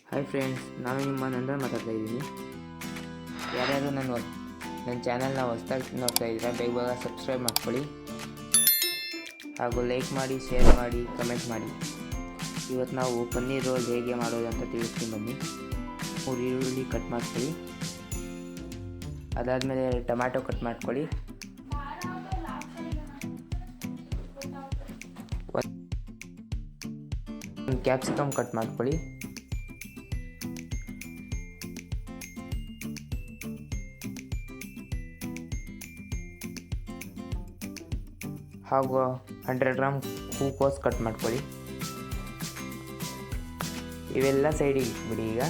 Hi friends, ನಾನು ನಿಮ್ಮ ನಂದನ್ ಮಾತಾಡ್ತಾ ಇದ್ದೀನಿ. ಯಾರ್ಯಾರು ನನ್ನ ಚಾನಲ್ನ ಹೊಸ್ದಾಗಿ ನೋಡ್ತಾ ಇದ್ದೀರಾ, ಬೇಗ ಸಬ್ಸ್ಕ್ರೈಬ್ ಮಾಡ್ಕೊಳ್ಳಿ ಹಾಗೂ ಲೈಕ್ ಮಾಡಿ, ಶೇರ್ ಮಾಡಿ, ಕಮೆಂಟ್ ಮಾಡಿ. ಇವತ್ತು ನಾವು ಪನ್ನೀರ್ ರೋಲ್ ಹೇಗೆ ಮಾಡೋದು ಅಂತ ತಿಳಿಸ್ತೀನಿ ಬನ್ನಿ. 3 ಈರುಳ್ಳಿ ಕಟ್ ಮಾಡ್ಕೊಳ್ಳಿ. ಅದಾದಮೇಲೆ ಟೊಮ್ಯಾಟೊ ಕಟ್ ಮಾಡ್ಕೊಳ್ಳಿ. ಒಂದು ಕ್ಯಾಪ್ಸಿಕಮ್ ಕಟ್ ಮಾಡ್ಕೊಳ್ಳಿ. ಹಾಗೂ 100 ಗ್ರಾಮ್ ಹೂಕೋಸು ಕಟ್ ಮಾಡ್ಕೊಳ್ಳಿ. ಇವೆಲ್ಲ ಸೈಡಿಗೆ ಬಿಡಿ. ಈಗ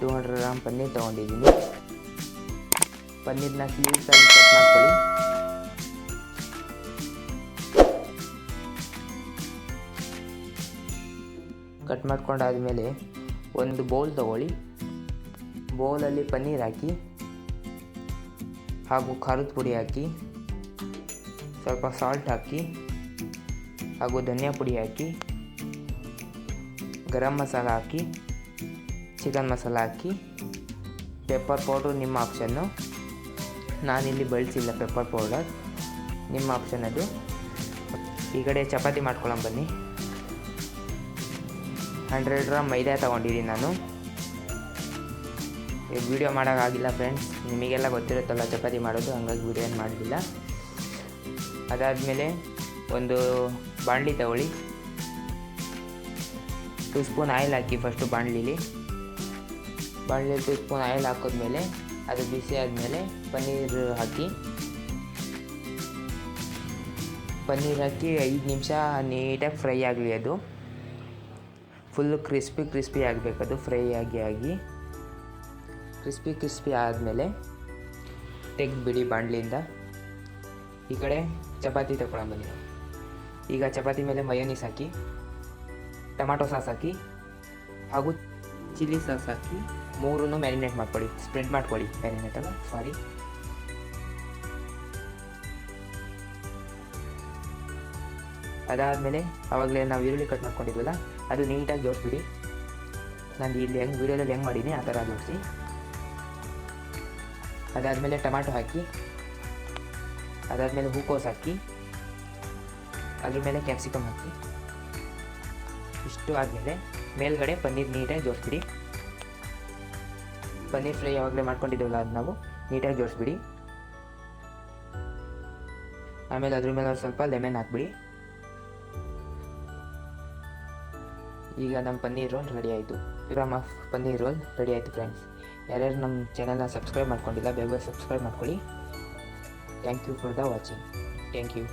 200 ಗ್ರಾಮ್ ಪನ್ನೀರ್ ತೊಗೊಂಡಿದ್ದೀನಿ. ಪನ್ನೀರ್ನ ಸ್ಲೀವ್ಸಾಗಿ ಕಟ್ ಮಾಡ್ಕೊಳ್ಳಿ. ಕಟ್ ಮಾಡ್ಕೊಂಡಾದಮೇಲೆ ಒಂದು ಬೌಲ್ ತೊಗೊಳ್ಳಿ. ಬೌಲಲ್ಲಿ ಪನ್ನೀರ್ ಹಾಕಿ ಹಾಗೂ ಖಾರದ ಪುಡಿ ಹಾಕಿ, ಸ್ವಲ್ಪ ಸಾಲ್ಟ್ ಹಾಕಿ ಹಾಗೂ ಧನಿಯಾ ಪುಡಿ ಹಾಕಿ, ಗರಂ ಮಸಾಲ ಹಾಕಿ, ಚಿಕನ್ ಮಸಾಲ ಹಾಕಿ, ಪೆಪ್ಪರ್ ಪೌಡ್ರು ನಿಮ್ಮ ಆಪ್ಷನ್ನು. ನಾನಿಲ್ಲಿ ಬಳಸಿಲ್ಲ ಪೆಪ್ಪರ್ ಪೌಡರ್, ನಿಮ್ಮ ಆಪ್ಷನ್ ಅದು. ಈ ಕಡೆ ಚಪಾತಿ ಮಾಡ್ಕೊಳ್ಳೋಣ ಬನ್ನಿ. 100 ಗ್ರಾಮ್ ಮೈದಾ ತೊಗೊಂಡಿದ್ದೀನಿ ನಾನು. ವಿಡಿಯೋ ಮಾಡೋಕ್ಕಾಗಿಲ್ಲ ಫ್ರೆಂಡ್ಸ್, ನಿಮಗೆಲ್ಲ ಗೊತ್ತಿರುತ್ತಲ್ಲ ಚಪಾತಿ ಮಾಡೋದು, ಹಂಗಾಗಿ ವಿಡಿಯೋ ಏನು ಮಾಡಲಿಲ್ಲ. ಅದಾದಮೇಲೆ ಒಂದು ಬಾಣಲಿ ತಗೊಳ್ಳಿ. 2 ಸ್ಪೂನ್ ಆಯಿಲ್ ಹಾಕಿ. ಫಸ್ಟು ಬಾಣಲಿಲಿ 2 ಸ್ಪೂನ್ ಆಯಿಲ್ ಹಾಕಿದ್ಮೇಲೆ ಅದು ಬಿಸಿ ಆದಮೇಲೆ ಪನ್ನೀರ್ ಹಾಕಿ. 5 ನಿಮಿಷ ನೀಟಾಗಿ ಫ್ರೈ ಆಗಲಿ. ಅದು ಫುಲ್ಲು ಕ್ರಿಸ್ಪಿ ಆಗಬೇಕದು. ಫ್ರೈ ಆಗಿ ಕ್ರಿಸ್ಪಿ ಆದಮೇಲೆ ತೆಗೆದುಬಿಡಿ ಬಾಣಲಿಯಿಂದ. ಈ ಕಡೆ ಚಪಾತಿ ತಗೊಳ್ಳೋಣ ಬನ್ನಿ. ಈಗ ಚಪಾತಿ ಮೇಲೆ ಮಯೋನೀಸ್ ಹಾಕಿ, ಟೊಮ್ಯಾಟೊ ಸಾಸ್ ಹಾಕಿ ಹಾಗೂ ಚಿಲ್ಲಿ ಸಾಸ್ ಹಾಕಿ 3 ಮ್ಯಾರಿನೇಟ್ ಮಾಡ್ಕೊಳ್ಳಿ. ಸ್ಪ್ರೆಡ್ ಮಾಡ್ಕೊಳ್ಳಿ. ಮ್ಯಾರಿನೇಟ್ ಅಲ್ಲ, ಸಾರಿ. ಅದಾದಮೇಲೆ ಆವಾಗಲೇ ನಾವು ಈರುಳ್ಳಿ ಕಟ್ ಮಾಡ್ಕೊಂಡಿದ್ವಲ್ಲ, ಅದು ನೀಟಾಗಿ ಜೋಡಿಸ್ಬಿಡಿ. ನಾನು ಇಲ್ಲಿ ವಿಡಿಯೋದಲ್ಲಿ ಹೆಂಗೆ ಮಾಡೀನಿ ಆ ಥರ ಜೋಡಿಸಿ. ಅದಾದಮೇಲೆ ಟೊಮ್ಯಾಟೊ ಹಾಕಿ, ಅದಾದಮೇಲೆ ಹೂಕೋಸು ಹಾಕಿ, ಅದ್ರ ಮೇಲೆ ಕ್ಯಾಪ್ಸಿಕಮ್ ಹಾಕಿ. ಇಷ್ಟು ಆದಮೇಲೆ ಮೇಲ್ಗಡೆ ಪನ್ನೀರ್ ನೀಟಾಗಿ ಜೋಡಿಸ್ಬಿಡಿ. ಪನ್ನೀರ್ ಫ್ರೈ ಯಾವಾಗಲೇ ಮಾಡ್ಕೊಂಡಿದ್ದೀವಲ್ಲ, ಅದು ನಾವು ನೀಟಾಗಿ ಜೋಡಿಸ್ಬಿಡಿ. ಆಮೇಲೆ ಅದ್ರ ಮೇಲೆ ಸ್ವಲ್ಪ ಲೆಮನ್ ಹಾಕ್ಬಿಡಿ. ಈಗ ನಮ್ಮ ಪನ್ನೀರ್ ರೋಲ್ ರೆಡಿ ಆಯಿತು. ಪನ್ನೀರ್ ರೋಲ್ ರೆಡಿ ಆಯಿತು ಫ್ರೆಂಡ್ಸ್. ಯಾರ್ಯಾರು ನಮ್ಮ ಚಾನಲ್ನ ಸಬ್ಸ್ಕ್ರೈಬ್ ಮಾಡ್ಕೊಂಡಿಲ್ಲ, ಬೇಗ ಸಬ್ಸ್ಕ್ರೈಬ್ ಮಾಡ್ಕೊಳ್ಳಿ. Thank you for the watching. Thank you.